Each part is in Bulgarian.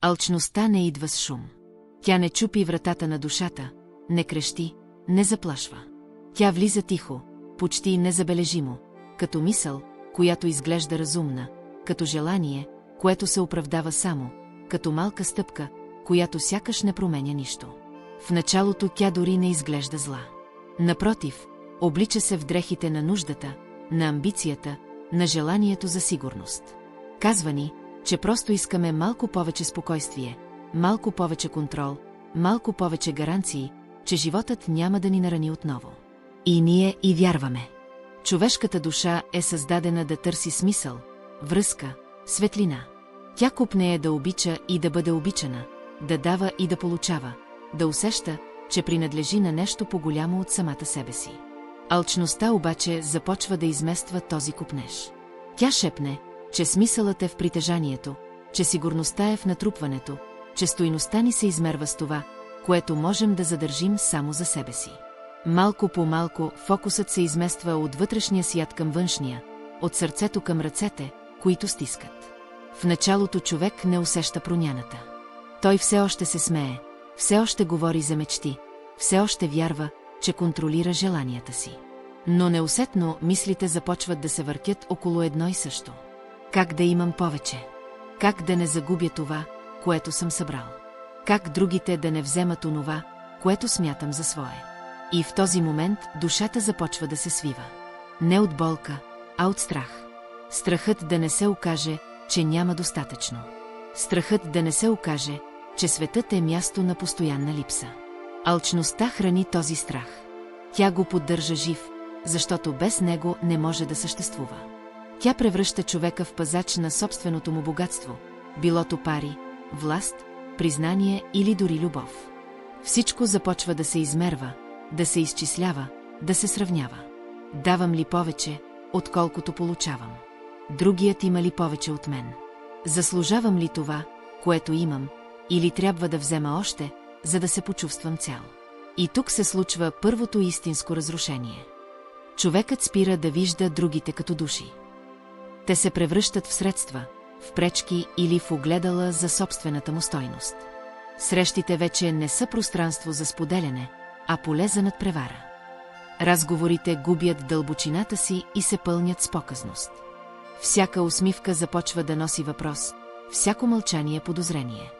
Алчността не идва с шум. Тя не чупи вратата на душата, не крещи, не заплашва. Тя влиза тихо, почти незабележимо, като мисъл, която изглежда разумна, като желание, което се оправдава само, като малка стъпка, която сякаш не променя нищо. В началото тя дори не изглежда зла. Напротив, облича се в дрехите на нуждата, на амбицията, на желанието за сигурност. Казва ни, че просто искаме малко повече спокойствие, малко повече контрол, малко повече гаранции, че животът няма да ни нарани отново. И ние и вярваме. Човешката душа е създадена да търси смисъл, връзка, светлина. Тя купнее да обича и да бъде обичана, да дава и да получава, да усеща, че принадлежи на нещо по-голямо от самата себе си. Алчността обаче започва да измества този купнеж. Тя шепне, че смисълът е в притежанието, че сигурността е в натрупването, че стойността ни се измерва с това, което можем да задържим само за себе си. Малко по малко фокусът се измества от вътрешния свят към външния, от сърцето към ръцете, които стискат. В началото човек не усеща промяната. Той все още се смее, все още говори за мечти, все още вярва, че контролира желанията си. Но неусетно мислите започват да се въртят около едно и също. Как да имам повече? Как да не загубя това, което съм събрал? Как другите да не вземат онова, което смятам за свое? И в този момент душата започва да се свива. Не от болка, а от страх. Страхът да не се окаже, че няма достатъчно. Страхът да не се окаже, че светът е място на постоянна липса. Алчността храни този страх. Тя го поддържа жив, защото без него не може да съществува. Тя превръща човека в пазач на собственото му богатство, билото пари, власт, признание или дори любов. Всичко започва да се измерва, да се изчислява, да се сравнява. Давам ли повече, отколкото получавам? Другият има ли повече от мен? Заслужавам ли това, което имам, или трябва да взема още, за да се почувствам цял? И тук се случва първото истинско разрушение. Човекът спира да вижда другите като души. Те се превръщат в средства, в пречки или в огледала за собствената му стойност. Срещите вече не са пространство за споделяне, а поле за надпревара. Разговорите губят дълбочината си и се пълнят с показност. Всяка усмивка започва да носи въпрос, всяко мълчание подозрение.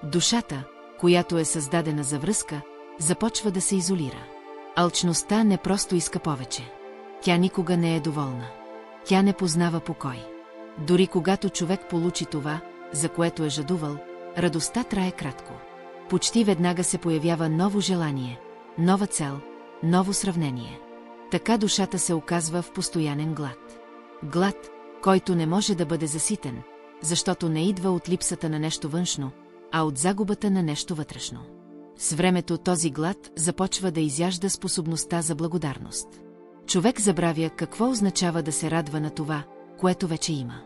Душата, която е създадена за връзка, започва да се изолира. Алчността не просто иска повече. Тя никога не е доволна. Тя не познава покой. Дори когато човек получи това, за което е жадувал, радостта трае кратко. Почти веднага се появява ново желание, нова цел, ново сравнение. Така душата се оказва в постоянен глад. Глад, който не може да бъде заситен, защото не идва от липсата на нещо външно, а от загубата на нещо вътрешно. С времето този глад започва да изяжда способността за благодарност. Човек забравя какво означава да се радва на това, което вече има.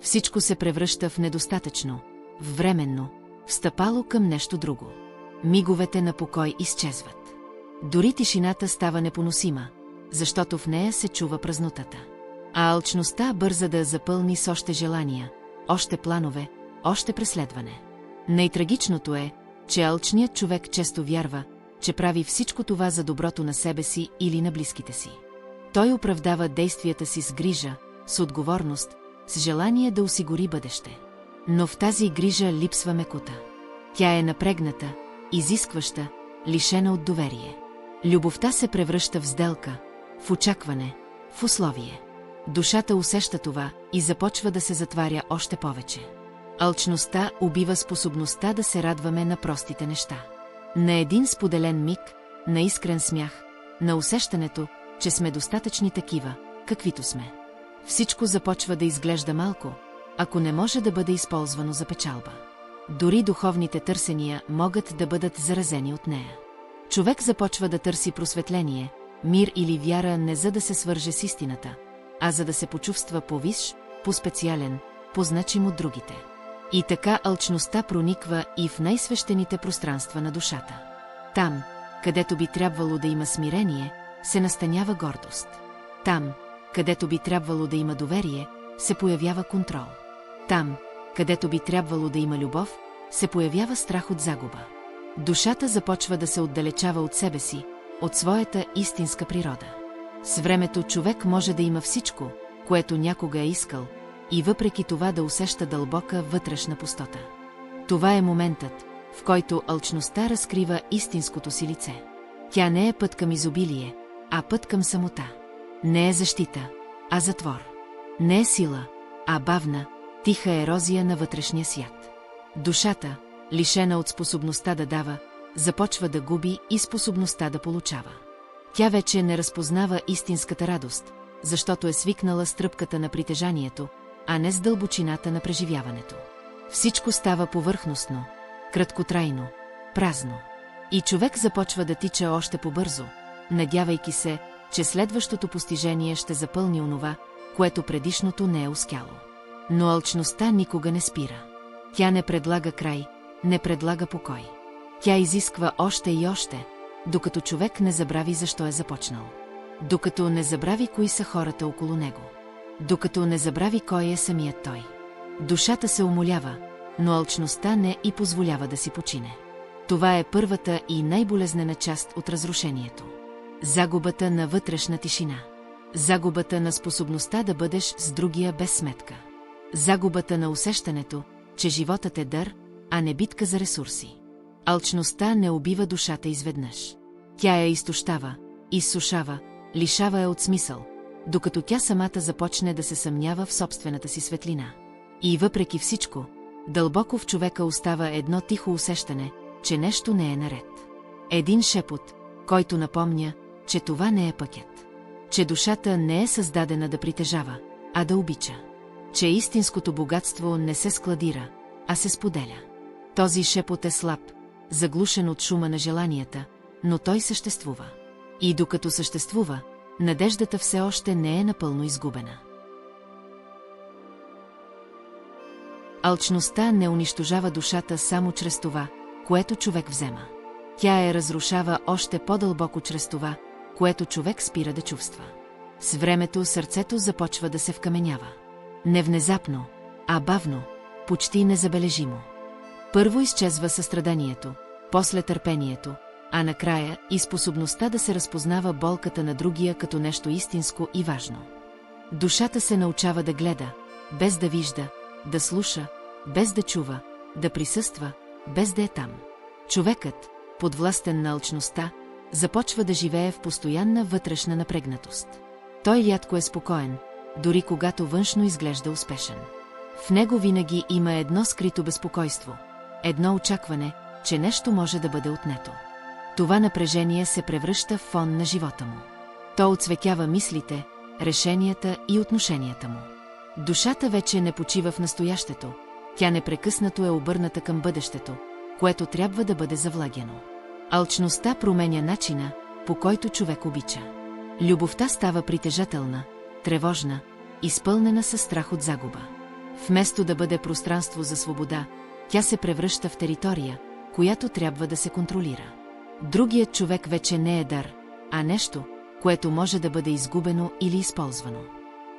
Всичко се превръща в недостатъчно, в временно, в стъпало към нещо друго. Миговете на покой изчезват. Дори тишината става непоносима, защото в нея се чува празнотата. А алчността бърза да я запълни с още желания, още планове, още преследване. Най-трагичното е, че алчният човек често вярва, че прави всичко това за доброто на себе си или на близките си. Той оправдава действията си с грижа, с отговорност, с желание да осигури бъдеще. Но в тази грижа липсва мекота. Тя е напрегната, изискваща, лишена от доверие. Любовта се превръща в сделка, в очакване, в условие. Душата усеща това и започва да се затваря още повече. Алчността убива способността да се радваме на простите неща. На един споделен миг, на искрен смях, на усещането, че сме достатъчни такива, каквито сме. Всичко започва да изглежда малко, ако не може да бъде използвано за печалба. Дори духовните търсения могат да бъдат заразени от нея. Човек започва да търси просветление, мир или вяра не за да се свърже с истината, а за да се почувства по-висш, по-специален, по-значим от другите. И така алчността прониква и в най-свещените пространства на душата. Там, където би трябвало да има смирение, се настанява гордост. Там, където би трябвало да има доверие, се появява контрол. Там, където би трябвало да има любов, се появява страх от загуба. Душата започва да се отдалечава от себе си, от своята истинска природа. С времето човек може да има всичко, което някога е искал, и въпреки това да усеща дълбока вътрешна пустота. Това е моментът, в който алчността разкрива истинското си лице. Тя не е път към изобилие, а път към самота. Не е защита, а затвор. Не е сила, а бавна, тиха ерозия на вътрешния свят. Душата, лишена от способността да дава, започва да губи и способността да получава. Тя вече не разпознава истинската радост, защото е свикнала с тръпката на притежанието, а не с дълбочината на преживяването. Всичко става повърхностно, краткотрайно, празно. И човек започва да тича още по-бързо, надявайки се, че следващото постижение ще запълни онова, което предишното не е успяло. Но алчността никога не спира. Тя не предлага край, не предлага покой. Тя изисква още и още, докато човек не забрави защо е започнал. Докато не забрави кои са хората около него. Докато не забрави кой е самият той. Душата се умолява, но алчността не и позволява да си почине. Това е първата и най-болезнена част от разрушението. Загубата на вътрешна тишина. Загубата на способността да бъдеш с другия без сметка. Загубата на усещането, че животът е дар, а не битка за ресурси. Алчността не убива душата изведнъж. Тя я изтощава, изсушава, лишава я от смисъл, докато тя самата започне да се съмнява в собствената си светлина. И въпреки всичко, дълбоко в човека остава едно тихо усещане, че нещо не е наред. Един шепот, който напомня, че това не е пакет. Че душата не е създадена да притежава, а да обича. Че истинското богатство не се складира, а се споделя. Този шепот е слаб, заглушен от шума на желанията, но той съществува. И докато съществува, надеждата все още не е напълно изгубена. Алчността не унищожава душата само чрез това, което човек взема. Тя я разрушава още по-дълбоко чрез това, което човек спира да чувства. С времето сърцето започва да се вкаменява. Не внезапно, а бавно, почти незабележимо. Първо изчезва състраданието, после търпението, а накрая и способността да се разпознава болката на другия като нещо истинско и важно. Душата се научава да гледа, без да вижда, да слуша, без да чува, да присъства, без да е там. Човекът, подвластен на алчността, започва да живее в постоянна вътрешна напрегнатост. Той рядко е спокоен, дори когато външно изглежда успешен. В него винаги има едно скрито безпокойство, едно очакване, че нещо може да бъде отнето. Това напрежение се превръща в фон на живота му. То отцветява мислите, решенията и отношенията му. Душата вече не почива в настоящето, тя непрекъснато е обърната към бъдещето, което трябва да бъде завладяно. Алчността променя начина, по който човек обича. Любовта става притежателна, тревожна, изпълнена със страх от загуба. Вместо да бъде пространство за свобода, тя се превръща в територия, която трябва да се контролира. Другият човек вече не е дар, а нещо, което може да бъде изгубено или използвано.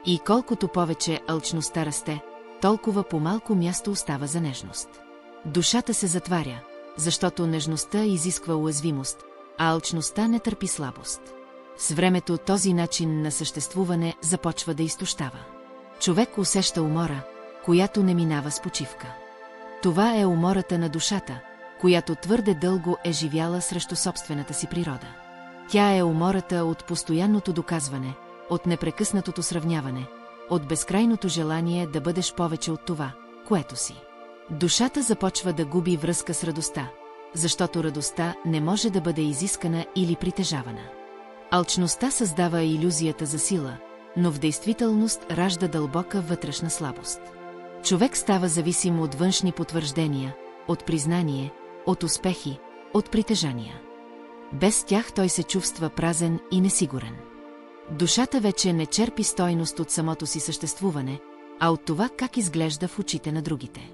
И колкото повече алчността расте, толкова по-малко място остава за нежност. Душата се затваря, защото нежността изисква уязвимост, а алчността не търпи слабост. С времето този начин на съществуване започва да изтощава. Човек усеща умора, която не минава с почивка. Това е умората на душата, която твърде дълго е живяла срещу собствената си природа. Тя е умората от постоянното доказване, от непрекъснатото сравняване, от безкрайното желание да бъдеш повече от това, което си. Душата започва да губи връзка с радостта, защото радостта не може да бъде изискана или притежавана. Алчността създава илюзията за сила, но в действителност ражда дълбока вътрешна слабост. Човек става зависим от външни потвърждения, от признание, от успехи, от притежания. Без тях той се чувства празен и несигурен. Душата вече не черпи стойност от самото си съществуване, а от това как изглежда в очите на другите.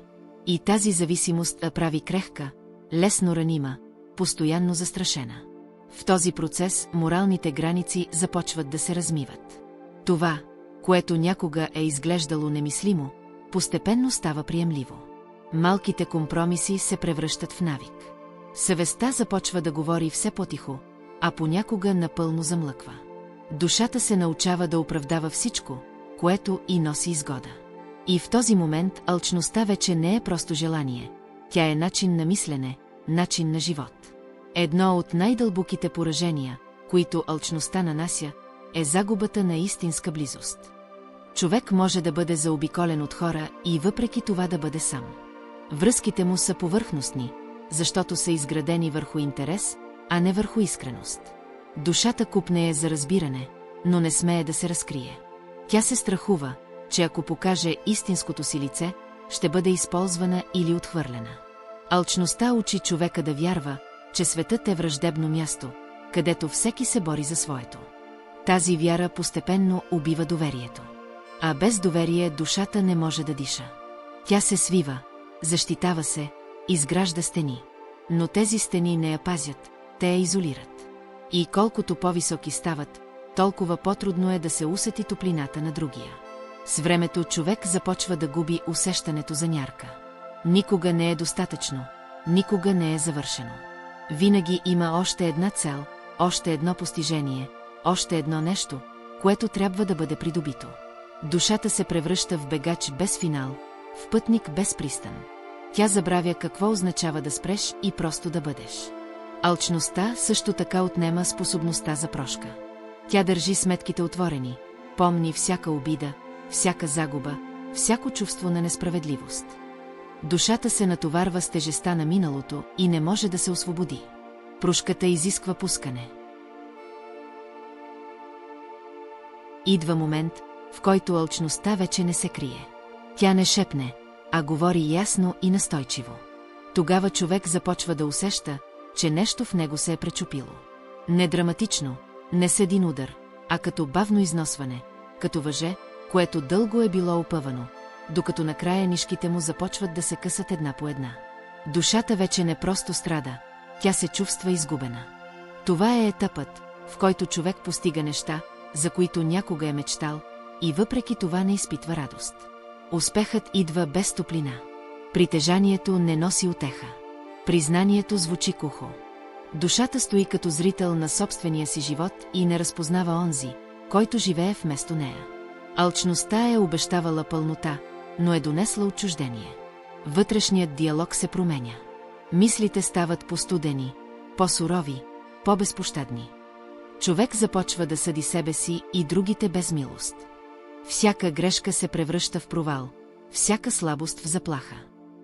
И тази зависимост прави крехка, лесно ранима, постоянно застрашена. В този процес моралните граници започват да се размиват. Това, което някога е изглеждало немислимо, постепенно става приемливо. малките компромиси се превръщат в навик. Съвестта започва да говори все по-тихо, а понякога напълно замлъква. Душата се научава да оправдава всичко, което и носи изгода. И в този момент алчността вече не е просто желание, тя е начин на мислене, начин на живот. Едно от най-дълбоките поражения, които алчността нанася, е загубата на истинска близост. Човек може да бъде заобиколен от хора и въпреки това да бъде сам. Връзките му са повърхностни, защото са изградени върху интерес, а не върху искреност. Душата купнее за разбиране, но не смее да се разкрие. Тя се страхува, че ако покаже истинското си лице, ще бъде използвана или отхвърлена. Алчността учи човека да вярва, че светът е враждебно място, където всеки се бори за своето. Тази вяра постепенно убива доверието. А без доверие душата не може да диша. Тя се свива, защитава се, изгражда стени. Но тези стени не я пазят, те я изолират. И колкото по-високи стават, толкова по-трудно е да се усети топлината на другия. С времето човек започва да губи усещането за мярка. Никога не е достатъчно, никога не е завършено. Винаги има още една цел, още едно постижение, още едно нещо, което трябва да бъде придобито. Душата се превръща в бегач без финал, в пътник без пристан. Тя забравя какво означава да спреш и просто да бъдеш. Алчността също така отнема способността за прошка. Тя държи сметките отворени, помни всяка обида, всяка загуба, всяко чувство на несправедливост. Душата се натоварва с тежестта на миналото и не може да се освободи. Прошката изисква пускане. Идва момент, в който алчността вече не се крие. Тя не шепне, а говори ясно и настойчиво. Тогава човек започва да усеща, че нещо в него се е пречупило. Не драматично, не с един удар, а като бавно износване, като въже, което дълго е било опъвано, докато накрая нишките му започват да се късат една по една. Душата вече не просто страда, тя се чувства изгубена. Това е етапът, в който човек постига неща, за които някога е мечтал, и въпреки това не изпитва радост. Успехът идва без топлина. Притежанието не носи утеха. Признанието звучи кухо. Душата стои като зрител на собствения си живот и не разпознава онзи, който живее вместо нея. Алчността е обещавала пълнота, но е донесла отчуждение. Вътрешният диалог се променя. Мислите стават по-студени, по-сурови, по-безпощадни. Човек започва да съди себе си и другите без милост. Всяка грешка се превръща в провал, всяка слабост в заплаха.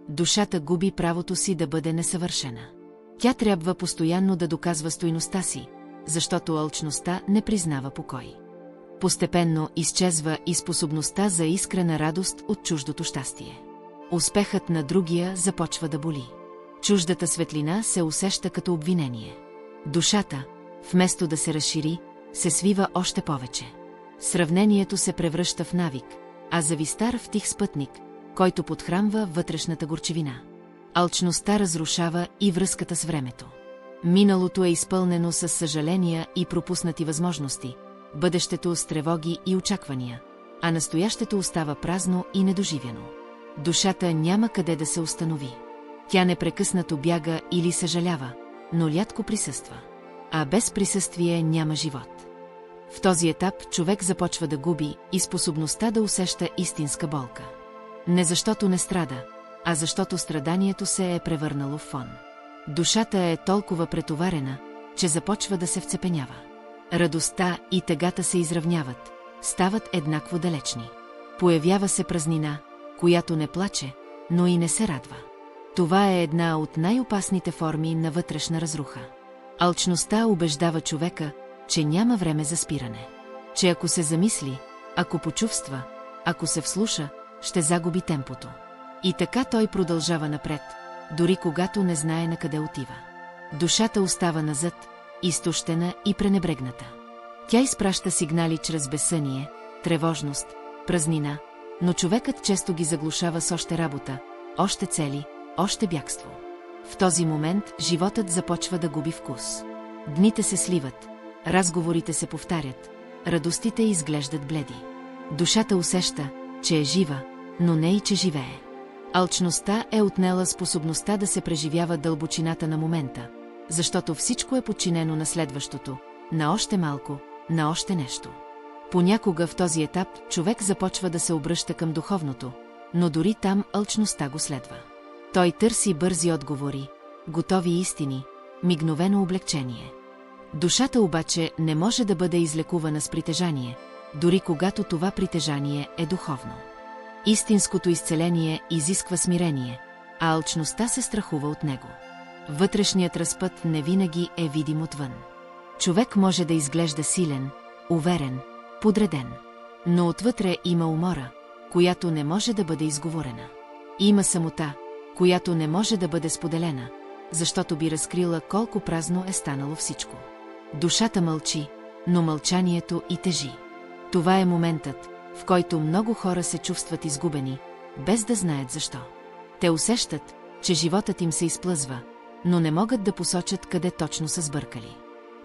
Душата губи правото си да бъде несъвършена. Тя трябва постоянно да доказва стойността си, защото алчността не признава покой. Постепенно изчезва и способността за искрена радост от чуждото щастие. Успехът на другия започва да боли. Чуждата светлина се усеща като обвинение. Душата, вместо да се разшири, се свива още повече. Сравнението се превръща в навик, а завистта в тих спътник, който подхранва вътрешната горчевина. Алчността разрушава и връзката с времето. Миналото е изпълнено с съжаления и пропуснати възможности, бъдещето с тревоги и очаквания, а настоящето остава празно и недоживяно. Душата няма къде да се установи. Тя непрекъснато бяга или съжалява, но рядко присъства. А без присъствие няма живот. В този етап човек започва да губи и способността да усеща истинска болка. Не защото не страда, а защото страданието се е превърнало в фон. Душата е толкова претоварена, че започва да се вцепенява. Радостта и тъгата се изравняват, стават еднакво далечни. Появява се празнина, която не плаче, но и не се радва. Това е една от най-опасните форми на вътрешна разруха. Алчността убеждава човека, че няма време за спиране. Че ако се замисли, ако почувства, ако се вслуша, ще загуби темпото. И така той продължава напред, дори когато не знае на къде отива. Душата остава назад, изтощена и пренебрегната. Тя изпраща сигнали чрез безсъние, тревожност, празнина, но човекът често ги заглушава с още работа, още цели, още бягство. В този момент животът започва да губи вкус. Дните се сливат, разговорите се повтарят, радостите изглеждат бледи. Душата усеща, че е жива, но не и че живее. Алчността е отнела способността да се преживява дълбочината на момента, защото всичко е подчинено на следващото, на още малко, на още нещо. Понякога в този етап човек започва да се обръща към духовното, но дори там алчността го следва. Той търси бързи отговори, готови истини, мигновено облегчение. Душата обаче не може да бъде излекувана с притежание, дори когато това притежание е духовно. Истинското изцеление изисква смирение, а алчността се страхува от него. Вътрешният разпът не винаги е видим отвън. Човек може да изглежда силен, уверен, подреден, но отвътре има умора, която не може да бъде изговорена. Има самота, която не може да бъде споделена, защото би разкрила колко празно е станало всичко. Душата мълчи, но мълчанието и тежи. Това е моментът, в който много хора се чувстват изгубени, без да знаят защо. Те усещат, че животът им се изплъзва, но не могат да посочат къде точно са сбъркали.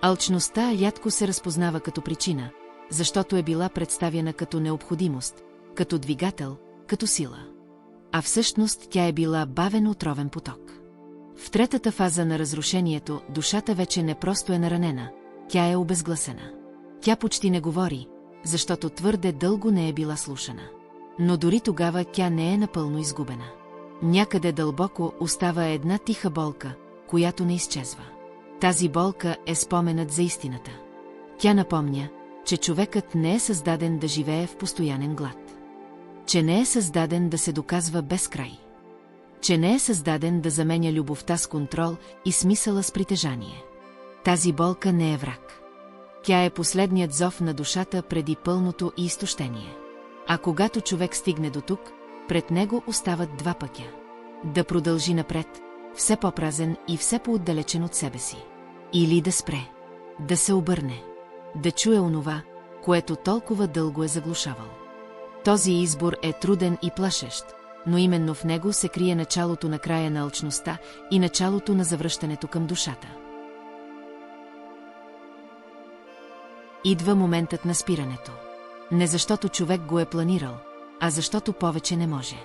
Алчността рядко се разпознава като причина, защото е била представена като необходимост, като двигател, като сила. А всъщност тя е била бавен отровен поток. В третата фаза на разрушението душата вече не просто е наранена, тя е обезгласена. Тя почти не говори, защото твърде дълго не е била слушана. Но дори тогава тя не е напълно изгубена. Някъде дълбоко остава една тиха болка, която не изчезва. Тази болка е споменът за истината. Тя напомня, че човекът не е създаден да живее в постоянен глад. Че не е създаден да се доказва без край. Че не е създаден да заменя любовта с контрол и смисъла с притежание. Тази болка не е враг. Тя е последният зов на душата преди пълното изтощение. А когато човек стигне до тук, пред него остават два пътя. Да продължи напред, все по-празен и все по-отдалечен от себе си. Или да спре, да се обърне, да чуе онова, което толкова дълго е заглушавал. Този избор е труден и плашещ, но именно в него се крие началото на края на алчността и началото на завръщането към душата. Идва моментът на спирането. Не защото човек го е планирал, а защото повече не може.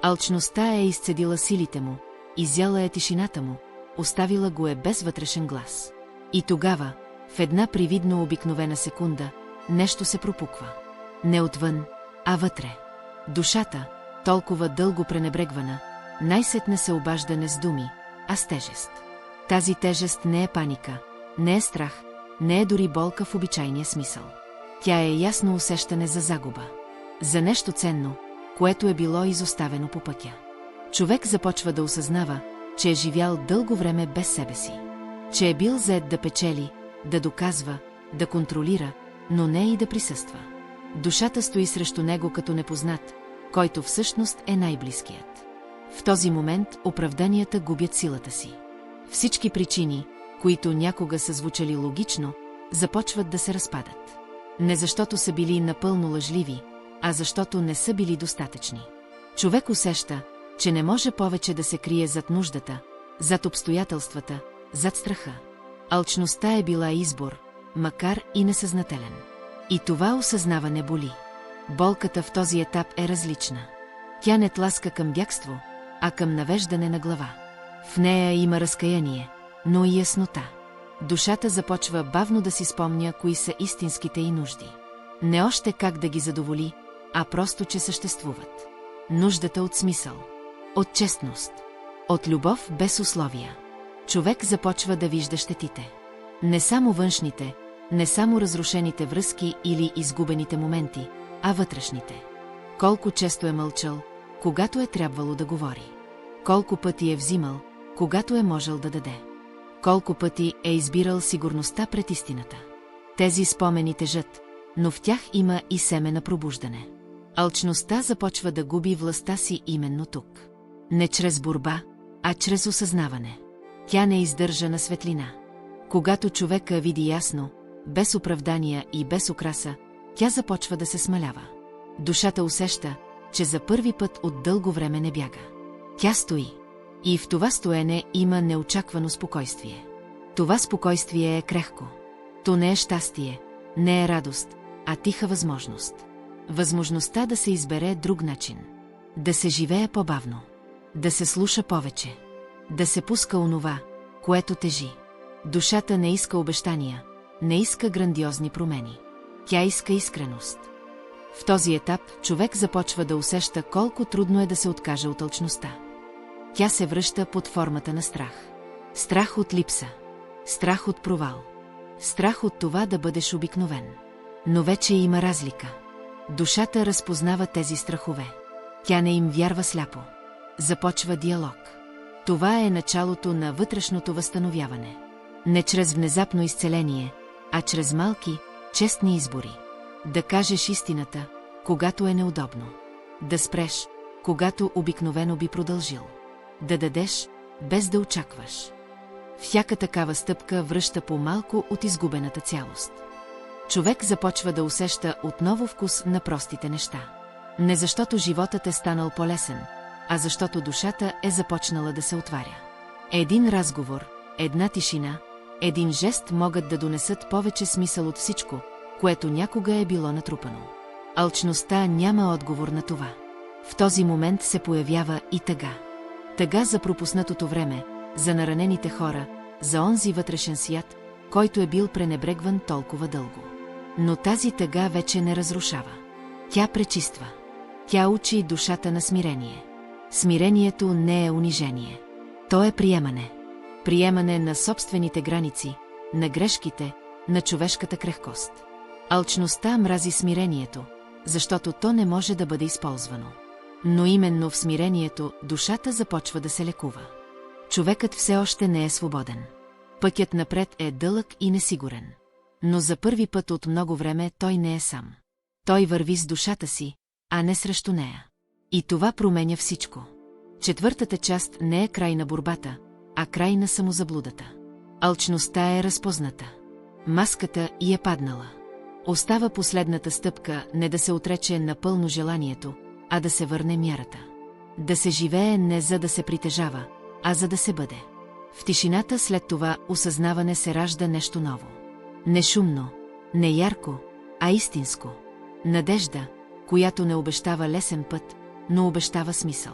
Алчността е изцедила силите му, изяла е тишината му, оставила го е без вътрешен глас. И тогава, в една привидно обикновена секунда, нещо се пропуква. Не отвън, а вътре. Душата, толкова дълго пренебрегвана, най-сетне се обажда не с думи, а с тежест. Тази тежест не е паника, не е страх, не е дори болка в обичайния смисъл. Тя е ясно усещане за загуба. За нещо ценно, което е било изоставено по пътя. Човек започва да осъзнава, че е живял дълго време без себе си. Че е бил зает да печели, да доказва, да контролира, но не и да присъства. Душата стои срещу него като непознат, който всъщност е най-близкият. В този момент оправданията губят силата си. Всички причини, които някога са звучали логично, започват да се разпадат. Не защото са били напълно лъжливи, а защото не са били достатъчни. Човек усеща, че не може повече да се крие зад нуждата, зад обстоятелствата, зад страха. Алчността е била избор, макар и несъзнателен. И това осъзнаване боли. Болката в този етап е различна. Тя не тласка към бягство, а към навеждане на глава. В нея има разкаяние, но и яснота. Душата започва бавно да си спомня кои са истинските й нужди. Не още как да ги задоволи, а просто, че съществуват. Нуждата от смисъл, от честност, от любов без условия. Човек започва да вижда щетите. Не само външните, не само разрушените връзки или изгубените моменти, а вътрешните. Колко често е мълчал, когато е трябвало да говори. Колко пъти е взимал, когато е можел да даде. Колко пъти е избирал сигурността пред истината. Тези спомени тежат, но в тях има и семе на пробуждане. Алчността започва да губи властта си именно тук. Не чрез борба, а чрез осъзнаване. Тя не издържа на светлина. Когато човека види ясно, без оправдания и без украса, тя започва да се смалява. Душата усеща, че за първи път от дълго време не бяга. Тя стои. И в това стоене има неочаквано спокойствие. Това спокойствие е крехко. То не е щастие, не е радост, а тиха възможност. Възможността да се избере друг начин. Да се живее по-бавно. да се слуша повече, да се пуска онова, което тежи. Душата не иска обещания, не иска грандиозни промени. Тя иска искреност. В този етап човек започва да усеща колко трудно е да се откаже от алчността. Тя се връща под формата на страх. Страх от липса. Страх от провал. Страх от това да бъдеш обикновен. Но вече има разлика. Душата разпознава тези страхове. Тя не им вярва сляпо. Започва диалог. Това е началото на вътрешното възстановяване. Не чрез внезапно изцеление, а чрез малки, честни избори. Да кажеш истината, когато е неудобно. Да спреш, когато обикновено би продължил. Да дадеш, без да очакваш. Всяка такава стъпка връща по-малко от изгубената цялост. Човек започва да усеща отново вкус на простите неща. Не защото животът е станал по-лесен, а защото душата е започнала да се отваря. Един разговор, една тишина, един жест могат да донесат повече смисъл от всичко, което някога е било натрупано. Алчността няма отговор на това. В този момент се появява и тъга. Тъга за пропуснатото време, за наранените хора, за онзи вътрешен свят, който е бил пренебрегван толкова дълго. Но тази тъга вече не разрушава. Тя пречиства. Тя учи душата на смирение. Смирението не е унижение. То е приемане. Приемане на собствените граници, на грешките, на човешката крехкост. Алчността мрази смирението, защото то не може да бъде използвано. Но именно в смирението душата започва да се лекува. Човекът все още не е свободен. Пътят напред е дълъг и несигурен. Но за първи път от много време той не е сам. Той върви с душата си, а не срещу нея. И това променя всичко. Четвъртата част не е край на борбата, а край на самозаблудата. Алчността е разпозната. Маската й е паднала. Остава последната стъпка не да се отрече напълно желанието, а да се върне мярата. Да се живее не за да се притежава, а за да се бъде. В тишината след това осъзнаване се ражда нещо ново. Не шумно, не ярко, а истинско. Надежда, която не обещава лесен път, но обещава смисъл.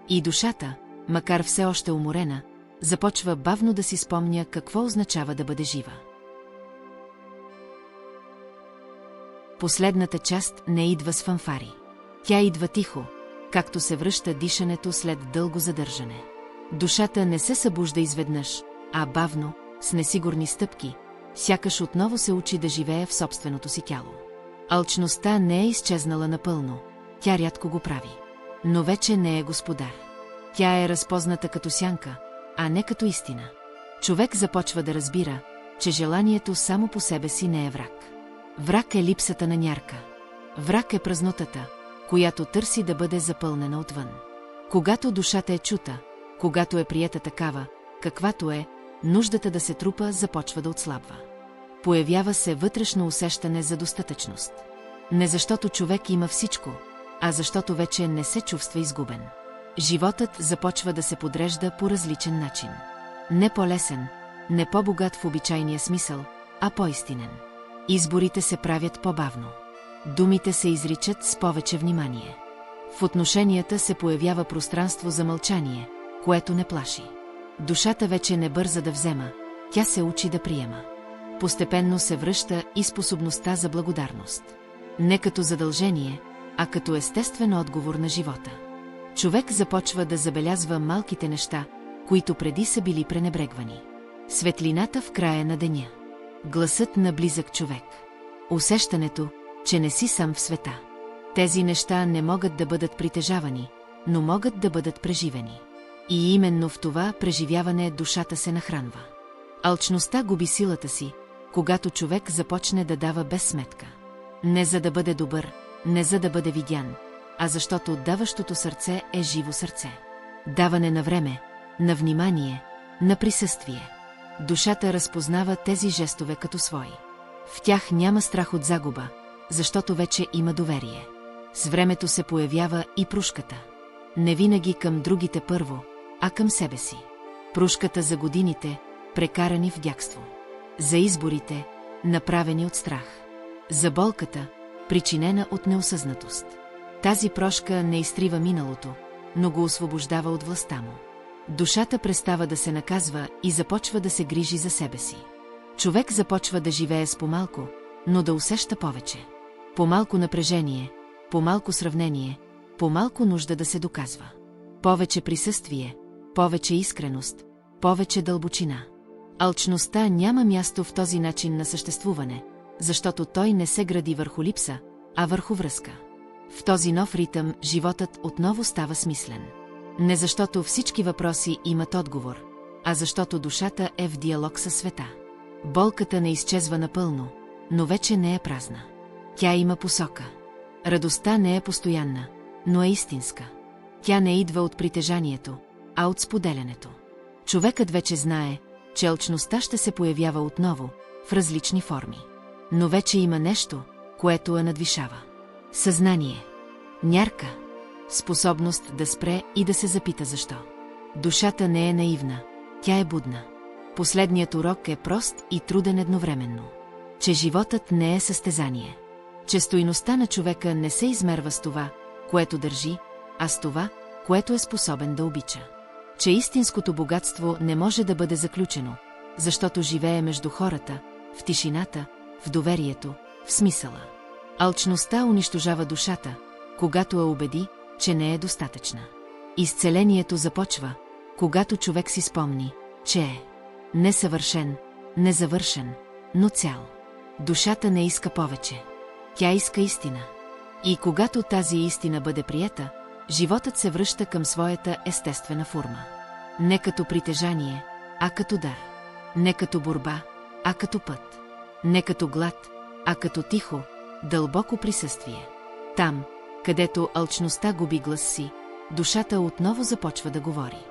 И душата, макар все още уморена, започва бавно да си спомня какво означава да бъде жива. Последната част не идва с фанфари. Тя идва тихо, както се връща дишането след дълго задържане. Душата не се събужда изведнъж, а бавно, с несигурни стъпки, сякаш отново се учи да живее в собственото си тяло. Алчността не е изчезнала напълно, тя рядко го прави. Но вече не е господар. Тя е разпозната като сянка, а не като истина. Човек започва да разбира, че желанието само по себе си не е враг. Враг е липсата на мярка. Враг е празнотата, която търси да бъде запълнена отвън. Когато душата е чута, когато е приета такава, каквато е, нуждата да се трупа започва да отслабва. Появява се вътрешно усещане за достатъчност. Не защото човек има всичко, а защото вече не се чувства изгубен. Животът започва да се подрежда по различен начин. Не по-лесен, не по-богат в обичайния смисъл, а по-истинен. Изборите се правят по-бавно. Думите се изричат с повече внимание. В отношенията се появява пространство за мълчание, което не плаши. Душата вече не бърза да взема, тя се учи да приема. Постепенно се връща и способността за благодарност. Не като задължение, а като естествен отговор на живота. Човек започва да забелязва малките неща, които преди са били пренебрегвани. Светлината в края на деня. Гласът на близък човек. Усещането, че не си сам в света. Тези неща не могат да бъдат притежавани, но могат да бъдат преживени. И именно в това преживяване душата се нахранва. Алчността губи силата си, когато човек започне да дава без сметка. Не за да бъде добър, не за да бъде видян, а защото даващото сърце е живо сърце. Даване на време, на внимание, на присъствие. Душата разпознава тези жестове като свои. В тях няма страх от загуба, защото вече има доверие. С времето се появява и прушката. Не винаги към другите първо, а към себе си. Прушката за годините, прекарани в бягство. За изборите, направени от страх. За болката, причинена от неосъзнатост. Тази прошка не изтрива миналото, но го освобождава от властта му. Душата престава да се наказва и започва да се грижи за себе си. Човек започва да живее с по-малко, но да усеща повече. По-малко напрежение, по-малко сравнение, по-малко нужда да се доказва. Повече присъствие, повече искреност, повече дълбочина. Алчността няма място в този начин на съществуване, защото той не се гради върху липса, а върху връзка. В този нов ритъм животът отново става смислен. Не защото всички въпроси имат отговор, а защото душата е в диалог със света. Болката не изчезва напълно, но вече не е празна. Тя има посока. Радостта не е постоянна, но е истинска. Тя не идва от притежанието, а от споделянето. Човекът вече знае, че алчността ще се появява отново, в различни форми. Но вече има нещо, което я надвишава. Съзнание. Мярка. Способност да спре и да се запита защо. Душата не е наивна, тя е будна. Последният урок е прост и труден едновременно. Че животът не е състезание. Че стойността на човека не се измерва с това, което държи, а с това, което е способен да обича. Че истинското богатство не може да бъде заключено, защото живее между хората, в тишината, в доверието, в смисъла. Алчността унищожава душата, когато я убеди, че не е достатъчна. Изцелението започва, когато човек си спомни, че е несъвършен, незавършен, но цял. Душата не иска повече. Тя иска истина. И когато тази истина бъде приета, животът се връща към своята естествена форма. Не като притежание, а като дар. Не като борба, а като път. Не като глад, а като тихо, дълбоко присъствие. Там, където алчността губи глас си, душата отново започва да говори.